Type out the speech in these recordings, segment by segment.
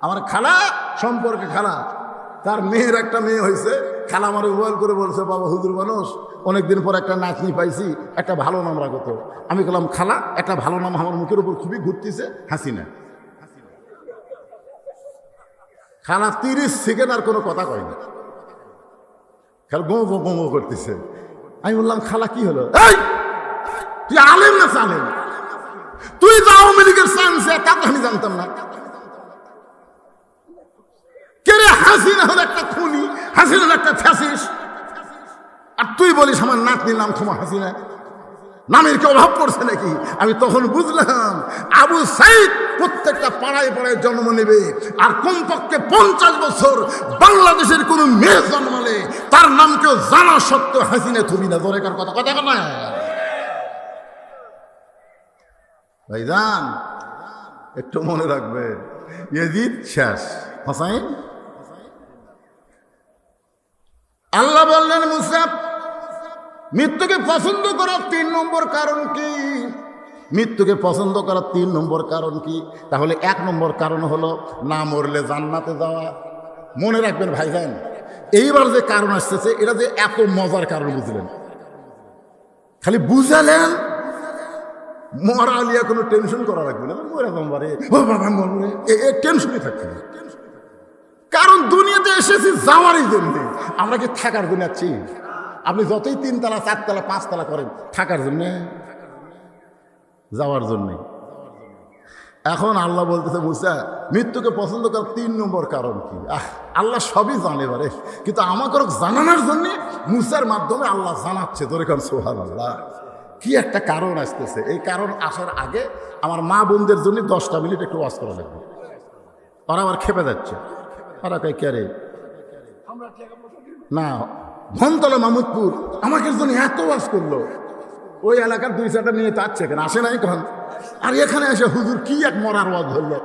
আমার খালা সম্পর্কে খালা, তার মেয়ের একটা মেয়ে হয়েছে। খালা আমার মোবাইল করে বলছে, বাবা হুজুর মানুষ, অনেকদিন পর একটা নাতনি পাইছি, একটা ভালো নাম রাখো তো। আমি বললাম, খালা একটা ভালো নাম আমার মুখের উপর খুবই ঘুরতেছে, হাসিনা। খালা 30 সেকেন্ড আর কোনো কথা কয়নি, খালা গো গো গো করতেছে। আমি বললাম, খালা কি হলো? এই তুই আলেম না সালেম? তুই তো আওয়ামী লীগের চান্সে, তা তো আমি জানতাম না। কে রে? হাসিনা হলো একটা খুনি, হাসিনা হলো একটা ফ্যাসিস্ট, আর তুই বলিস আমার নাতনির নাম তোমার হাসিনা? নামের কি অভাব পড়ছে নাকি? আমি তখন বুঝলাম আবু সাইদ প্রত্যেকটা পাড়ায় পাড়ায় জন্ম নেবে, আর কমপক্ষে 50 বছর বাংলাদেশের কোন মেয়ে জন্মালে তার নাম কেউ জানা সত্ত্বেও হাসিনা থুবি না। দরকার কথা কথা না ভাইজান, একটু মনে রাখবে, ইয়াজিদ শেষ, হোসাইন। আল্লাহ বললেন, মুসা মৃত্যুকে পছন্দ করার 3 নম্বর কারণ কি? মৃত্যুকে পছন্দ করার 3 নম্বর কারণ কি? তাহলে 1 নম্বর কারণ হলো না মরলে জান্নাতে যাওয়া। মনে রাখবেন ভাইজান, এইবার যে কারণ আসতেছে এটা যে এত মজার কারণ বুঝলেন, খালি বুঝালেন, মরা আলিয়া কোনো টেনশন করা লাগবে না। মরে যাবারে, ও বাবা মরবে, এই টেনশনই থাকবে না। কারণ দুনিয়াতে এসেছি যাওয়ারই জন্য, আমরা কি থাকার জন্য আছি? আপনি যতই 3 তলা 4 তলা 5 তলা করেন, থাকার জন্যে, যাওয়ার জন্যে। এখন আল্লাহ বলতেছে, মুসা মৃত্যুকে পছন্দ করার 3 নম্বর কারণ কি? আল্লাহ সবই জানে পারে, কিন্তু আমাকে জানানোর জন্য মুসার মাধ্যমে আল্লাহ জানাচ্ছে। তোর কারণ সুবহানাল্লাহ, কি একটা কারণ আসতেছে। এই কারণ আসার আগে আমার মা বোনদের জন্য 10টা মিনিট একটু ওয়াজ করা লাগবে। ওরা আবার খেপে যাচ্ছে, ওরা কয় কে রে? না, ধনতলা মাহমুদপুর আমাকে জন্য এত ওয়াজ করলো, ওই এলাকার 2-4টা নিয়ে তাচ্ছে কেন আসে নাই কখন? আর এখানে এসে হুজুর কি এক মরার ওয়াজ ধরলো।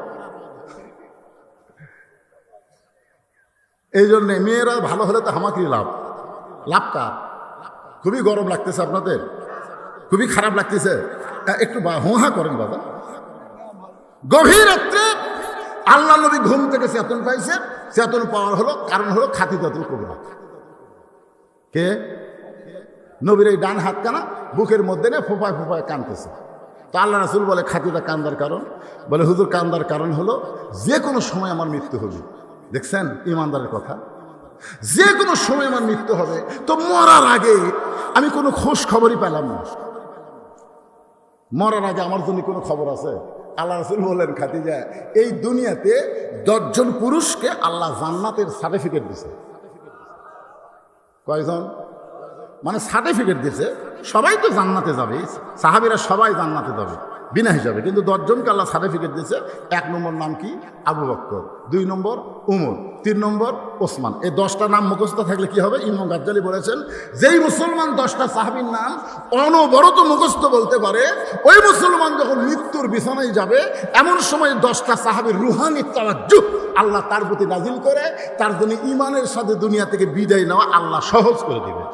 এই জন্যে মেয়েরা ভালো হলে তো আমাকেই লাভ। লাভ কার? খুবই গরম লাগতেছে আপনাদের, খুবই খারাপ লাগতেছে, একটু হোহা করেন বাবা। গভীর রাত্রে আল্লাহ নবী ঘুম থেকে চেতন পাইছে। চেতন পাওয়ার হলো কারণ হলো খাদিজাতুল কুবরা। কে? নবীর এই ডান হাত কানা বুকের মধ্যে না ফোঁপায় ফোঁপায় কানতেছে। তো আল্লাহ রাসূল বলে, খাদিজা কান্দার কারণ? বলে, হুজুর কান্দার কারণ হলো যে কোনো সময় আমার মৃত্যু হবে। দেখছেন ইমানদারের কথা, যে কোনো সময় আমার মৃত্যু হবে। তো মরার আগে আমি কোনো খোঁজ খবরই পেলাম না। মরার আগে আমার জন্য কোনো খবর আছে? আল্লাহ রাসূল বললেন, খাদিজা এই দুনিয়াতে 10 জন পুরুষকে আল্লাহ জান্নাতের সার্টিফিকেট দিছে। কয়জন? মানে সার্টিফিকেট দিছে। সবাই তো জান্নাতে যাবে, সাহাবীরা সবাই জান্নাতে যাবে বিনা হিসাবে, কিন্তু 10 জনকে আল্লাহ সার্টিফিকেট দিয়েছে। 1 নম্বর নাম কি? আবু বকর, 2 নম্বর উমর, 3 নম্বর ওসমান। এই 10টা নাম মুখস্থ থাকলে কি হবে? ইমাম গাজ্জালি বলেছেন, যেই মুসলমান 10টা সাহাবীর নাম অনবরত মুখস্থ বলতে পারে, ওই মুসলমান যখন মৃত্যুর বিছানায় যাবে, এমন সময় 10টা সাহাবীর রুহানি তাওয়াজ্জুহ আল্লাহ তার প্রতি নাজিল করে, তার জন্য ইমানের সাথে দুনিয়া থেকে বিদায় নেওয়া আল্লাহ সহজ করে দেবে।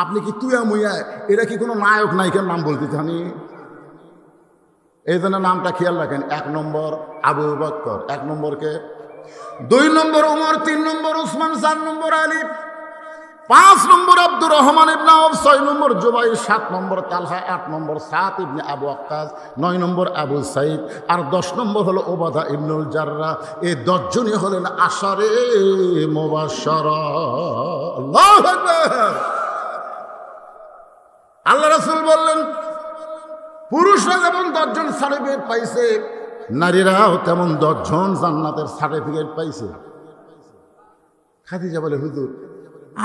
আপনি কি তুয়া মুয়া, এরা কি কোনো নায়ক নায়িকার নাম বলতে জানি? এই জন্য নামটা খেয়াল রাখেন। 1 নম্বর আবু বকর, 1 নম্বরকে, 2 নম্বর উমর, 3 নম্বর উসমান, 4 নম্বর আলী, 5 নম্বর আব্দুর রহমান ইবনে আউফ, 6 নম্বর জুবাইর, 7 নম্বর তালহা, 8 নম্বর সাদ ইবনে আবু ওয়াক্কাস, 9 নম্বর আবু সাইদ, আর 10 নম্বর হলো ওবাদা ইবনুল জাররাহ। এই 10 জনই হলেন আশারে মুবাশশারা। আল্লাহু আকবার। আল্লাহ রাসূল বললেন, পুরুষরা যেমন 10 জন সার্টিফিকেট পাইছে, নারীরাও তেমন 10 জন জান্নাতের সার্টিফিকেট পাইছে। খাদিজা বলে, হুজুর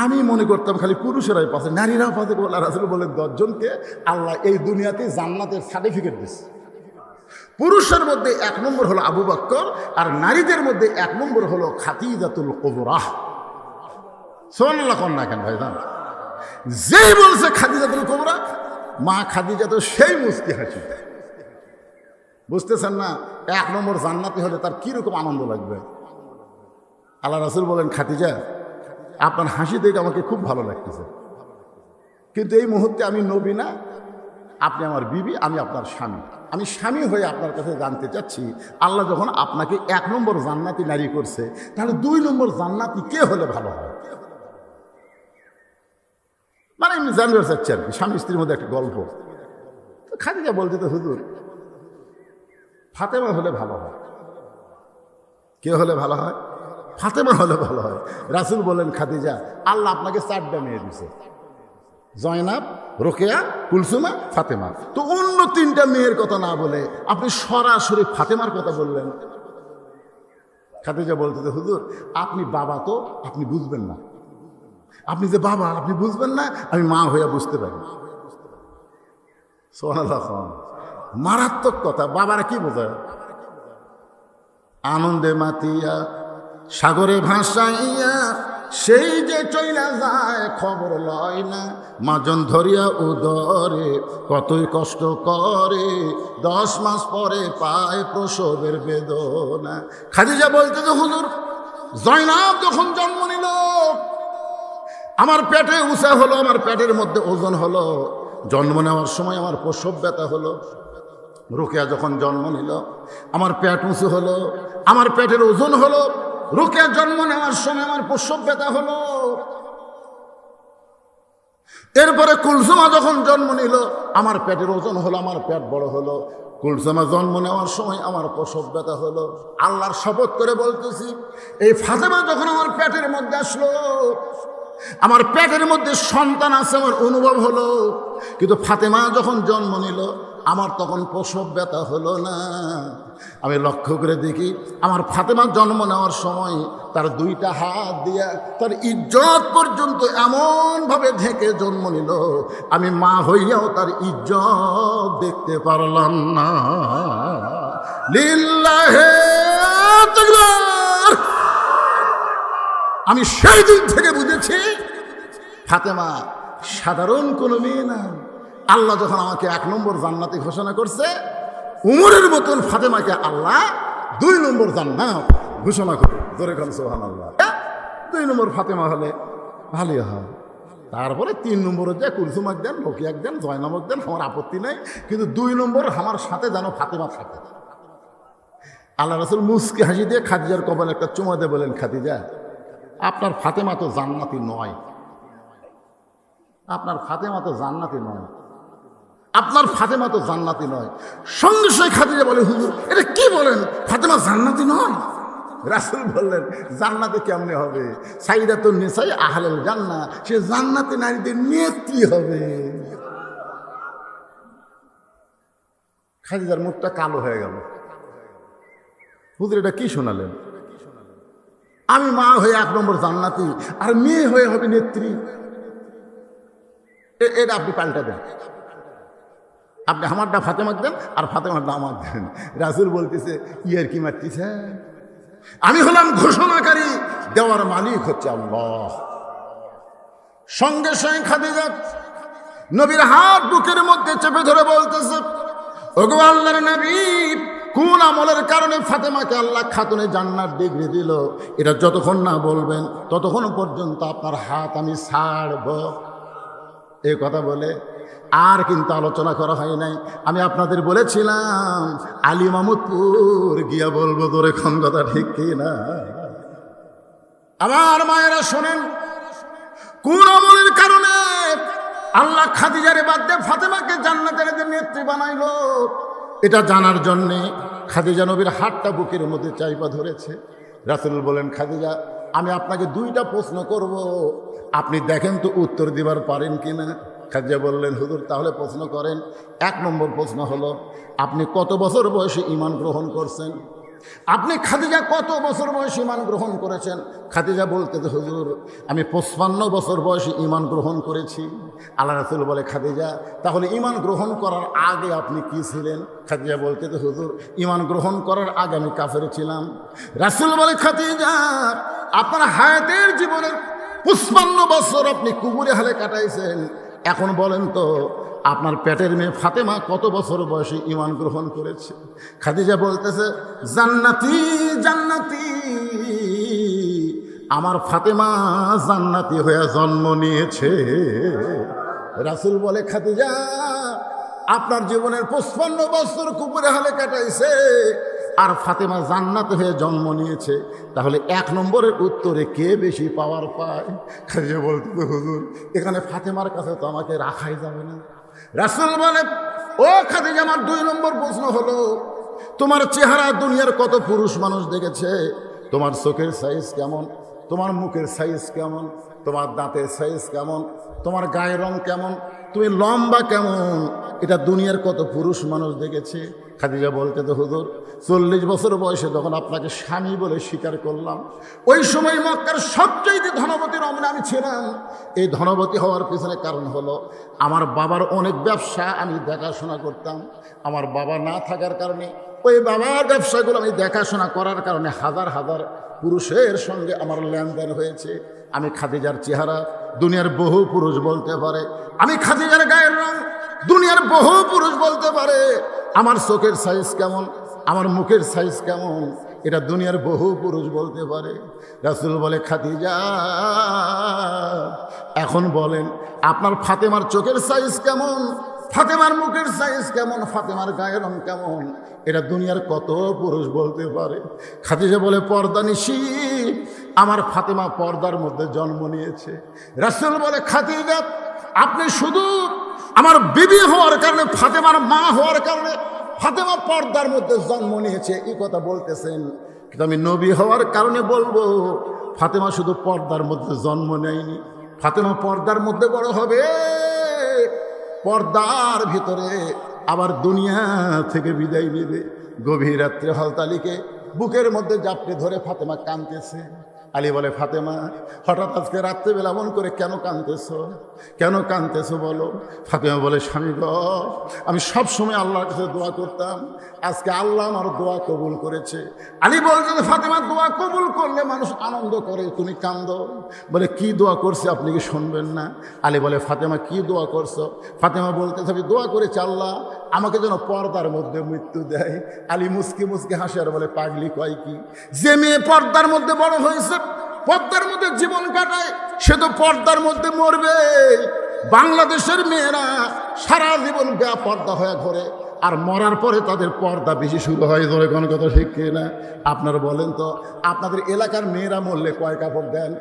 আমি মনে করতাম খালি পুরুষেরাই পাচ্ছে, নারীরাও পাচ্ছে। আল্লাহ রাসূল বলেন, 10 জনকে আল্লাহ এই দুনিয়াতে জান্নাতের সার্টিফিকেট দিচ্ছে। পুরুষের মধ্যে 1 নম্বর হলো আবু বকর, আর নারীদের মধ্যে 1 নম্বর হলো খাদিজাতুল কুবরা। সুবহানাল্লাহ কোন না কেন ভাইজান? যেই বলছে খাদিজাতুল কুবরা, মা খাদিজা তো সেই মুস্কি হাসি। বুঝতেছেন না? 1 নম্বর জান্নাতি হলে তার কিরকম আনন্দ লাগবে। আল্লাহ রাসূল বলেন, খাদিজা আপনার হাসি দেখে আমাকে খুব ভালো লাগতেছে, কিন্তু এই মুহূর্তে আমি নবী না, আপনি আমার বিবি, আমি আপনার স্বামী। আমি স্বামী হয়ে আপনার কাছে জানতে চাচ্ছি, আল্লাহ যখন আপনাকে 1 নম্বর জান্নাতি নারী করছে, তাহলে 2 নম্বর জান্নাতি কে হলে ভালো হয়? মানে আমি জানতে চাচ্ছি আর কি, স্বামী স্ত্রীর মধ্যে একটা গল্প। খাদিজা বলতে তো হুজুর ফাতেমা হলে ভালো হয়। কে হলে ভালো হয়? ফাতেমা হলে ভালো হয়। রাসূল বলেন, খাদিজা, আল্লাহ আপনাকে 4টা মেয়ে দিছে, জয়নাব, রোকেয়া, কুলসুমা, ফাতেমা। তো অন্য 3টা মেয়ের কথা না বলে আপনি সরাসরি ফাতেমার কথা বললেন। খাদিজা বলতে, হুজুর আপনি বাবা, তো আপনি বুঝবেন না। আপনি যে বাবা, আপনি বুঝবেন না, আমি মা হইয়া বুঝতে পারি। সুবহানাল্লাহ, মারাত্মক কথা। বাবারা কি বোঝায়? আনন্দে মাতিয়া সাগরে ভাসাইয়া সেই যে চইলা যায়, খবর লয় না, মাজন ধরিয়া উদরে কতই কষ্ট করে, 10 মাস পরে পায় প্রসবের বেদনা। খাদিজা বলতে যে হুজুর জয়নাব যখন জন্ম নিল, আমার পেটে উঁচা হলো, আমার পেটের মধ্যে ওজন হলো, জন্ম নেওয়ার সময় আমার প্রসব ব্যথা হলো। রোকেয়া যখন জন্ম নিল, আমার পেট উঁচু হলো, আমার পেটের ওজন হলো। রোকেয়া জন্ম নেওয়ার সময় আমার প্রসব ব্যথা হলো। এরপরে কুলসুমা যখন জন্ম নিল, আমার পেটের ওজন হলো, আমার পেট বড় হলো। কুলসুমা জন্ম নেওয়ার সময় আমার প্রসব ব্যথা হলো। আল্লাহর শপথ করে বলতেছি, এই ফাতেমা যখন আমার পেটের মধ্যে আসলো, আমার পেটের মধ্যে সন্তান আছে আমার অনুভব হলো, কিন্তু ফাতেমা যখন জন্ম নিল, আমার তখন প্রসব ব্যথা হলো না। আমি লক্ষ্য করে দেখি, আমার ফাতেমা জন্ম নেওয়ার সময় তার 2টা হাত দিয়া তার ইজ্জত পর্যন্ত এমনভাবে ঢেকে জন্ম নিল, আমি মা হইয়াও তার ইজ্জত দেখতে পারলাম না। লিল্লাহে তাকবীর। আমি সেই দিন থেকে বুঝেছি ফাতেমা সাধারণ কোনো মেয়ে না। আল্লাহ যখন আমাকে 1 নম্বর জান্নাতি ঘোষণা করছে, উমরের মতন ফাতেমাকে আল্লাহ 2 নম্বর জান্নাত ঘোষণা করে। জোরে খান সুবহানাল্লাহ। 2 নম্বর ফাতেমা হলে ভালোই হয়। তারপরে 3 নম্বরে যে কুলসুমাক দেন, রোকেয়াক দেন, জয়নাবক দেন, আমার আপত্তি নাই, কিন্তু 2 নম্বর আমার সাথে যেন ফাতেমা থাকে। আল্লাহ রাসূল মুস্কি হাসি দিয়ে খাদিজার কপালে একটা চুমা দিয়ে বলেন, খাদিজা, আপনার ফাতেমা তো জান্নাতি নয়, আপনার ফাতেমা তো জান্নাতি নয়, আপনার ফাতেমা তো জান্নাতি নয়। সঙ্গে সঙ্গে খাদিজা বলে, হুজুর এটা কি বলেন, ফাতেমা জান্নাতি নয়? রাসূল বললেন, জান্নাতে কেমনে হবে? সাইয়্যিদাতুন নিসাই আহলুল জান্নাহ, সে জান্নাতি নারীদের নেত্রী হবে। খাদিজার মুখটা কালো হয়ে গেল। হুজুর এটা কি শোনালেন? আমি মা হয়ে 1 নম্বর জান্নাতি, আর মেয়ে হয়ে হবে নেত্রী। এটা আপনি পাল্টা দেন, আপনি আমারটা ফাতেমাকে দেন আর ফাতেমারটা আমার দেন। রাসূল বলতেছে, ইয়ার কি মারতেছে? আমি হলাম ঘোষণাকারী, দেওয়ার মালিক হচ্ছে আল্লাহ। সঙ্গে সঙ্গে খাদিজা নবীর হাত বুকের মধ্যে চেপে ধরে বলতেছে, ওগো আল্লাহর নবী, কোন আমলের কারণে ফাতেমাকে আল্লাহ খাতুনে জান্নাত ডিগ্রি দিল, এটা যতক্ষণ না বলবেন ততক্ষণ পর্যন্ত আপনার হাত আমি ছাড়ব। এই কথা বলে আর কিন্তু আলোচনা করা হয় নাই। আমি আপনাদের বলেছিলাম আলী মাহমুদপুর গিয়া বলবো, তোর এখন কথা ঠিক কি না? আমার মায়েরা শোনেন, কোন আমলের কারণে আল্লাহ খাদিজারে বাদ দিয়ে ফাতেমাকে জান্নাতের নেত্রী বানাইলো, এটা জানার জন্যে খাদিজা নবীর হাতটা বুকের মধ্যে চাইপা ধরেছে। রাসূল বলেন, খাদিজা, আমি আপনাকে 2টা প্রশ্ন করব, আপনি দেখেন তো উত্তর দিবার পারেন কিনা। খাদিজা বললেন, হুজুর তাহলে প্রশ্ন করেন। 1 নম্বর প্রশ্ন হলো, আপনি কত বছর বয়সে ঈমান গ্রহণ করছেন? আপনি খাদিজা কত বছর বয়সে ঈমান গ্রহণ করেছেন? খাদিজা বলতে, হুজুর আমি 55 বছর বয়সে ঈমান গ্রহণ করেছি। আল্লাহ রাসূল বলে, খাদিজা তাহলে ঈমান গ্রহণ করার আগে আপনি কি ছিলেন? খাদিজা বলতে, হুজুর ঈমান গ্রহণ করার আগে আমি কাফের ছিলাম। রাসূল বলে, খাদিজা আপনার হায়াতের জীবনের 55 বছর আপনি কুবুরে হালে কাটাইছেন, এখন বলেন তো আপনার পেটের মেয়ে ফাতেমা কত বছর বয়সে ঈমান গ্রহণ করেছে? খাদিজা বলতেছে, জান্নাতি জান্নাতি, আমার ফাতেমা জান্নাতি হয়ে জন্ম নিয়েছে। রাসূল বলে, খাদিজা আপনার জীবনের 55 বছর কুপুরে হালে কাটাইছে, আর ফাতেমা জান্নাত হয়ে জন্ম নিয়েছে, তাহলে 1 নম্বরের উত্তরে কে বেশি পাওয়ার পায়? খাদিজা বলতে, হুজুর এখানে ফাতেমার কাছে তো আমাকে রাখাই যাবে না। রাসূল বলে, ও খাদিজা, আমার 2 নম্বর প্রশ্ন হলো, তোমার চেহারা দুনিয়ার কত পুরুষ মানুষ দেখেছে, তোমার চোখের সাইজ কেমন, তোমার মুখের সাইজ কেমন, তোমার দাঁতের সাইজ কেমন, তোমার গায়ের রং কেমন, তুমি লম্বা কেমন, এটা দুনিয়ার কত পুরুষ মানুষ দেখেছে? খাদিজা বলতে, তো হুজুর 40 বছর বয়সে যখন আপনাকে স্বামী বলে স্বীকার করলাম, ওই সময় মক্কার সবচেয়ে ধনবতী রমণী আমি ছিলাম। এই ধনবতী হওয়ার পিছনে কারণ হলো আমার বাবার অনেক ব্যবসা আমি দেখাশোনা করতাম। আমার বাবা না থাকার কারণে ওই বাবার ব্যবসাগুলো আমি দেখাশোনা করার কারণে হাজার হাজার পুরুষের সঙ্গে আমার লেনদেন হয়েছে। আমি খাদিজার চেহারা দুনিয়ার বহু পুরুষ বলতে পারে, আমি খাদিজার গায়ের রং দুনিয়ার বহু পুরুষ বলতে পারে, আমার চোখের সাইজ কেমন, আমার মুখের সাইজ কেমন, এটা দুনিয়ার বহু পুরুষ বলতে পারে। রাসূল বলে, খাদিজা এখন বলেন আপনার ফাতেমার চোখের সাইজ কেমন, ফাতেমার মুখের সাইজ কেমন, ফাতেমার গায়ের রং কেমন, এটা দুনিয়ার কত পুরুষ বলতে পারে? খাদিজা বলে, পর্দানিশী আমার ফাতেমা পর্দার মধ্যে জন্ম নিয়েছে। রাসূল বলে, খাদিজা আপনি শুধু আমার বিবি হওয়ার কারণে, ফাতেমার মা হওয়ার কারণে ফাতেমা পর্দার মধ্যে জন্ম নিয়েছে এই কথা বলতেছেন, কিন্তু আমি নবী হওয়ার কারণে বলবো ফাতেমা শুধু পর্দার মধ্যে জন্ম নেয়নি, ফাতেমা পর্দার মধ্যে বড় হবে, পর্দার ভিতরে আবার দুনিয়া থেকে বিদায় নেবে। গভীর রাত্রে হলতালিকে বুকের মধ্যে জাপটে ধরে ফাতেমা কাঁদতেছে। আলী বলে, ফাতেমা হঠাৎ আজকে রাত্রেবেলা মন করে কেন কাঁদতেছো, কেন কাঁদতেছো বলো? ফাতেমা বলে, স্বামী গো, আমি সব সময় আল্লাহর কাছে দোয়া করতাম, আজকে আল্লাহ আমার দোয়া কবুল করেছে। আলী বলছে, ফাতেমা দোয়া কবুল করলে মানুষ আনন্দ করে, তুমি কান্দো। বলে, কি দোয়া করছে আপনি কি শুনবেন না? আলী বলে, ফাতেমা কি দোয়া করছো? ফাতেমা বলতে থাকি, দোয়া করেছে আল্লাহ আমাকে যেন পর্দার মধ্যে মৃত্যু দেয়। আলী মুসকি মুসকি হাসে আর বলে, পাগলি কয় কি? যে মেয়ে পর্দার মধ্যে বড় হয়েছে, পর্দার মধ্যে জীবন কাটায়, সে তো পর্দার মধ্যে মরবে। বাংলাদেশের মেয়েরা সারা জীবন বেপর্দা হয়ে ঘোরে, আর মরার পরে তাদের পর্দা বেশি শুরু হয়। ধরে কোন কথা ঠিক না? আপনারা বলেন তো, আপনাদের এলাকার মেয়েরা মরলে কয় কাপড় দেন?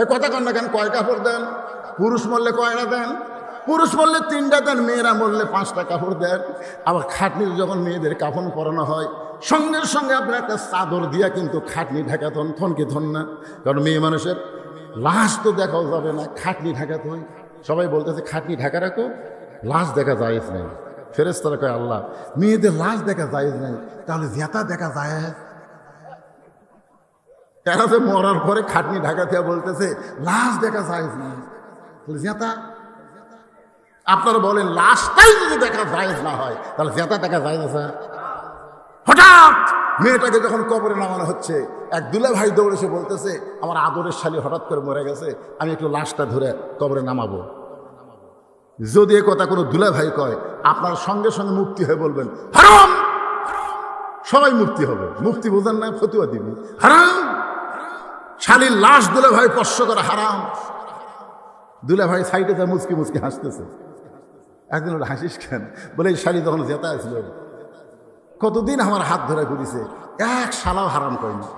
এ কথা কন না কেন, কয় কাপড় দেন? পুরুষ মরলে কয়টা দেন? পুরুষ মরলে 3টা দেন, মেয়েরা মরলে 5টা কাপড় দেন। আবার খাটনির যখন মেয়েদের কাফন পরানো হয়, সঙ্গে সঙ্গে আপনার একটা চাদর দিয়া কিন্তু খাটনি ঢাকাতন, থনকে থন না, কারণ মেয়ে মানুষের লাশ তো দেখাও যাবে না, খাটনি ঢাকাতে হয়। সবাই বলতেছে খাটনি ঢাকা রাখো, লাশ দেখা জায়েজ নেই। ফেরেশতারা কয়, আল্লাহ মেয়েদের লাশ দেখা জায়েজ নেই, তাহলে জেতা দেখা জায়েজ? এরা যে মরার পরে খাটনি ঢাকাতে বলতেছে লাশ দেখা জায়েজ নেই, জেতা? আপনারা বলেন লাশটাই যদি দেখা জায়েজ না হয় তাহলে জেতা দেখা জায়েজ আছে? হঠাৎ মেয়েটাকে যখন কবরে নামানো হচ্ছে, এক দুলা ভাই দৌড়েছে, বলতেছে আমার আদরের শালী হঠাৎ করে মরে গেছে, আমি একটু লাশটা ধরে কবরে নামাবো। যদি এ কথা কোনো দুলা ভাই কয়, আপনার সঙ্গে সঙ্গে মুফতি হয়ে বলবেন হারাম। সবাই মুফতি হবে, মুফতি বোঝেন না, ফতুয়া দিবি হারাম। শালীর লাশ দুলা ভাই স্পর্শ করা হারাম। দুলা ভাই সাইডে যা মুচকি মুচকি হাসতেছে। একদিন ওটা হাসিস কেন? বলে এই শালী তখন জেতা ছিল, কতদিন আমার হাত ধরে ঘুরিছে, এক শালাও হারাম করেনি।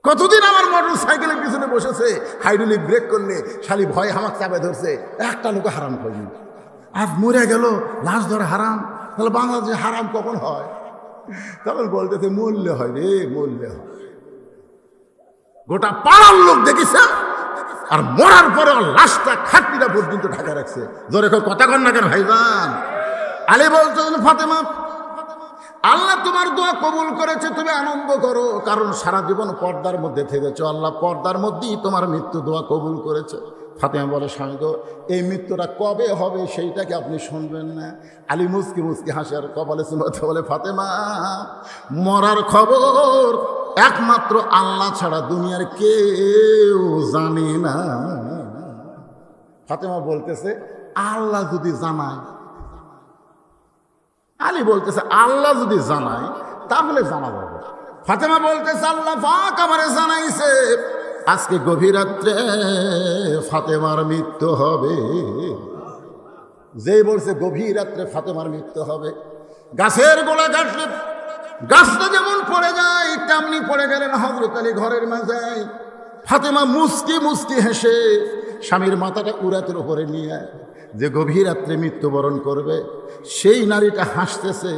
কতদিন আমার মোটর সাইকেলের পিছনে বসেছে, হাইড্রোলিক ব্রেক করলে শালি ভয় আমাকে চাপে ধরছে, একটা লোক হারাম করেনি। আজ মরে গেল, লাশ ধরে হারাম। তাহলে বাংলাদেশে হারাম কখন হয়? তখন বলতেছে মূল্য হয় রে, মূল্য হয়। গোটা পাড়ার লোক দেখেছে, আর মরার পরে লাশটা খাটনিটা পর্যন্ত ঢাকা রাখছে। জোরে কথা কন না কেন ভাইজান? আলী বলতেন, ফাতেমা আল্লাহ তোমার দোয়া কবুল করেছে, তুমি আনন্দ করো, কারণ সারা জীবন পর্দার মধ্যে থেকেছো, আল্লাহ পর্দার মধ্যেই তোমার মৃত্যু দোয়া কবুল করেছে। ফাতেমা বলে, স্বামী গো, এই মৃত্যুটা কবে হবে সেইটাকে আপনি শুনবেন না? আলী মুসকি মুসকি হাসে আর কপালে শুনতে বলে, ফাতেমা মরার খবর একমাত্র আল্লাহ ছাড়া দুনিয়ার কেউ জানে না। ফাতেমা বলতেছে, আল্লাহ যদি জানায়। আলী বলতেছে, আল্লাহ যদি জানায় তাহলে জানা যাবে। ফাতেমা বলতেছে, আল্লাহ পাক আমারে জানাইছে আজকে গভীর রাত্রে ফাতেমার মৃত্যু হবে। যেই বলছে গভীর রাত্রে ফাতেমার মৃত্যু হবে, গাছের গোড়া কাটলে গাছটা যেমন পড়ে যায় তেমনি পড়ে গেলেন হযরত আলী ঘরের মাঝে। ফাতেমা মুস্কি মুস্কি হেসে স্বামীর মাথাটা উরাতের উপরে নিয়ে, যে গভীর রাত্রে মৃত্যুবরণ করবে সেই নারীটা হাসতেছে,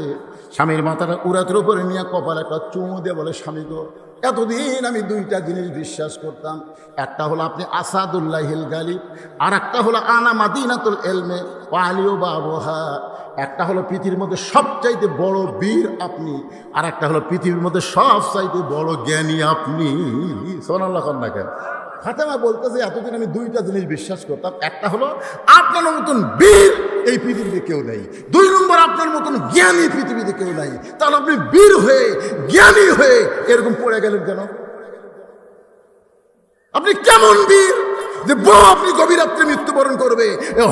স্বামীর মাথাটা উরাতের উপরে নিয়ে কপালে একটা চুমু দিয়ে বলে, স্বামী গো, এতদিন আমি দুইটা জিনিস বিশ্বাস করতাম, একটা হলো আপনি আসাদুল্লাহিল গালিব, আর একটা হলো আনা মাদিনাতুল ইলমে ওয়া আলিউ বাবুহা। একটা হলো পৃথিবীর মধ্যে সবচাইতে বড় বীর আপনি, আর একটা হলো পৃথিবীর মধ্যে সবচাইতে বড় জ্ঞানী আপনি। সুবহানাল্লাহ কন্যা কেন? ফাতেমা বলতেছে এতদিন আমি দুইটা জিনিস বিশ্বাস করতাম, একটা হলো আপনার মতন বীর এই পৃথিবীতে কেউ নেই, দুই নম্বর আপনার মতন জ্ঞানী পৃথিবীতে কেউ নাই। তাহলে আপনি বীর হয়ে জ্ঞানী হয়ে এরকম পড়ে গেলেন কেন? আপনি কেমন বীর যে বউ আপনি গভীর রাত্রে মৃত্যুবরণ করবে,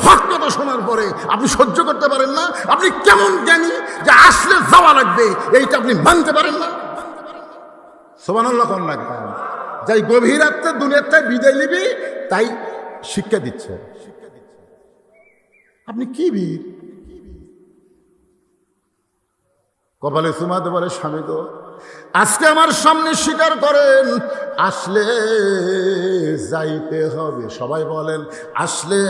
হক কথা শোনার পরে আপনি সহ্য করতে পারেন না? আপনি কেমন জ্ঞানী যে আসলে যাওয়া লাগবে এইটা আপনি মানতে পারেন না? সুবহানাল্লাহ কন্যা যাই গভীর রাত্রে দুনিয়াতে বিদায় নিবি তাই শিক্ষা দিচ্ছে। আপনি কি বীর? কপালে চুমাতে বলে, স্বামী তো আজকে আমার সামনে স্বীকার করেন আসলে যাইতে হবে। সবাই বলেন আসলে।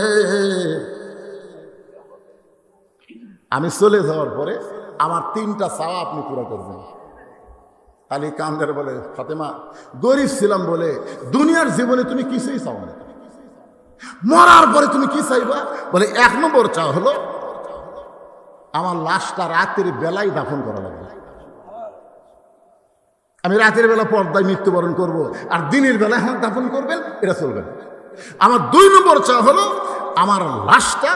আমি চলে যাওয়ার পরে আমার তিনটা চাওয়া আপনি পুরো করবেন। আলী কান্দার বলে, ফাতেমা গরিব ছিলাম বলে দুনিয়ার জীবনে তুমি কিছুই চাও না, মরার পরে তুমি কি চাইবা? বলে 1 নম্বর চাওয়া হলো আমার লাশটা রাতের বেলায় দাফন করা লাগবে। আমি রাতের বেলা পর্দায় মৃত্যুবরণ করব, আর দিনের বেলায় আমার দাফন করবেন, এটা চলবে না। আমার 2 নম্বর চাওয়া হলো আমার লাশটা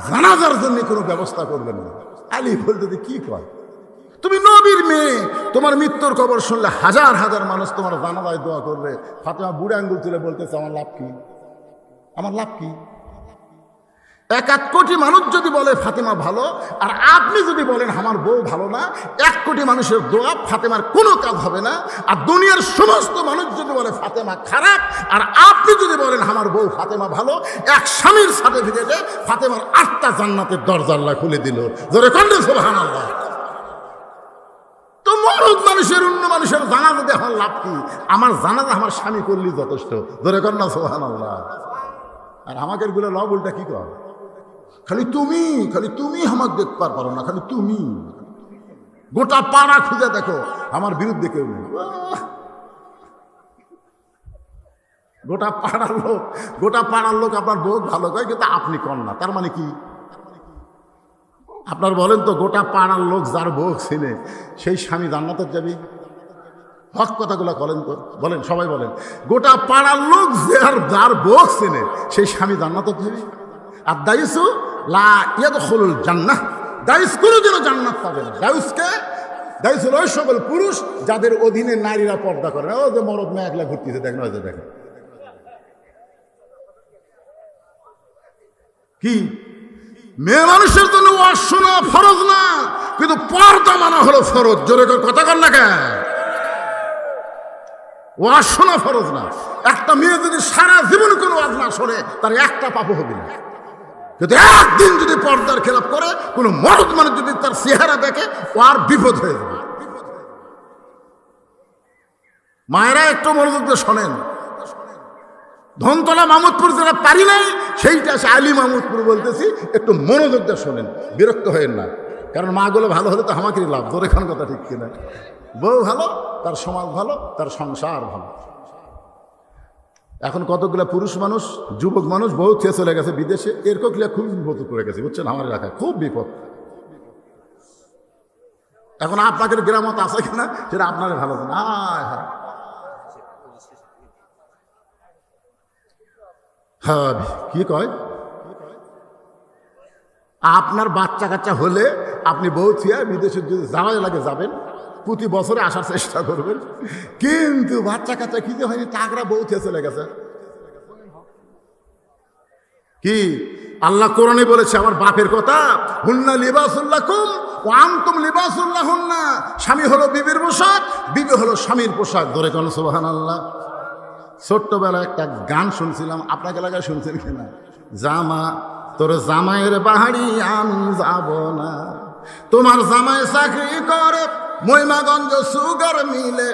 জানাজার জন্য কোনো ব্যবস্থা করবেন না। আলী বলতে কি কয়, তুমি নবীর মেয়ে, তোমার মৃত্যুর খবর শুনলে হাজার হাজার মানুষ তোমার জানাজায় দোয়া করবে। ফাতেমা বুড়ে আঙ্গুল তুলে বলতেছে, আমার লাভ কি? আমার লাভ কি? 1 কোটি মানুষ যদি বলে ফাতেমা ভালো, আর আপনি যদি বলেন আমার বউ ভালো না, 1 কোটি মানুষের দোয়া ফাতেমার কোনো কাজ হবে না। আর দুনিয়ার সমস্ত মানুষ যদি বলে ফাতেমা খারাপ, আর আপনি যদি বলেন আমার বউ ফাতেমা ভালো, এক স্বামীর সার্টিফিকেটে ফাতেমার 8টা জান্নাতের দরজা আল্লাহ খুলে দিল। জোরে কন্যা সুবহানাল্লাহ। তো মরদ মানুষের অন্য মানুষের জানাজা দেওয়ার লাভ কি? আমার জানাজা আমার স্বামী করলেই যথেষ্ট। জোরে কন্যা সুবহানাল্লাহ। আর আমাকে এগুলো লব উল্টা কি কর, খালি তুমি আমাকে দেখতে পারো না, খালি তুমি। গোটা পাড়া খুঁজে দেখো আমার বিরুদ্ধে কেউ নেই। গোটা পাড়ার লোক আপনার বউ ভালো কয়, কিন্তু আপনি কন না, তার মানে কি? আপনার বলেন তো, গোটা পাড়ার লোক যার বউ ছিনে সেই স্বামী জান্নাতে যাবে? হক কথাগুলো বলেন তো, বলেন, সবাই বলেন। গোটা পাড়ার লোক যার বউ ছিনে সেই স্বামী জান্নাতে যাবে? আর দাইসু লা ইয়াদখুলুল জান্নাহ, দাইস কোনোদিনও জান্নাত পাবে না। দাইস হলো ওই সকল পুরুষ যাদের অধীনে নারীরা পর্দা করে না। ও যে মরদ মেয়ে একলা ঘুরতেছে, দেখেন, ওই যে দেখেন কি মেয়ে মানুষের জন্য ওয়াজ শোনা ফরজ না, কিন্তু পর্দা মানা হলো ফরজ। জোরে কথা কর না কেন? ওয়াজ শোনা ফরজ না। একটা মেয়ে যদি সারা জীবন কোনো ওয়াজ না শোনে, তার একটা পাপও হবে না। কিন্তু একদিন যদি পর্দার খেলাপ করে, কোনো মরদ মানুষ যদি তার চেহারা দেখে, ও আর বিপদ হয়ে যাবে। মায়েরা একটু মনোযোগ দিয়ে শোনেন। ধনতলা মাহমুদপুর যেটা পারি নাই, সেইটা আছে আলী মাহমুদপুর বলতেছি, একটু মনোযোগ দিয়ে শোনেন, বিরক্ত হয়েন না। কারণ মাগুলো ভালো হলে তো আমাকেই লাভ। ধরে খান কথা ঠিক কিনা? বউ ভালো, তার সমাজ ভালো, তার সংসার ভালো। এখন কতগুলা পুরুষ মানুষ, যুবক মানুষ বউ খেয়ে চলে গেছে বিদেশে, এরকম খুব বিপদ করে গেছে, বুঝছেন? আমার এলাকায় খুব বিপদ। এখন আপনাদের গ্রামত আছে কিনা সেটা আপনার ভালো না। হ্যাঁ, কি কয়, আপনার বাচ্চা কাচ্চা হলে আপনি বউ থিয়া বিদেশে যদি যাওয়া লাগে যাবেন, প্রতি বছরে আসার চেষ্টা করবেন। কিন্তু বাচ্চা কাচ্চা কি যে হয়নি, তাগরা বউ থিয়া চলে গেছে। কি আল্লাহ কোরআনে বলেছে আমার বাপের কথা, হুন্না লিবাসুল্লাকুম ওয়া আনতুম লিবাসুল্লাহুন্না। স্বামী হলো বিবির পোশাক, বিবি হলো স্বামীর পোশাক। ধরে কোন সুবহানাল্লাহ। ছোট্টবেলায় একটা গান শুনছিলাম, আপনাকে এলাকায় শুনছেন কিনা? জামা তোর জামাইয়ের বাড়ি আমি যাব না। তোমার জামাই চাকরি করে মহিমাগঞ্জ সুগার মিলে।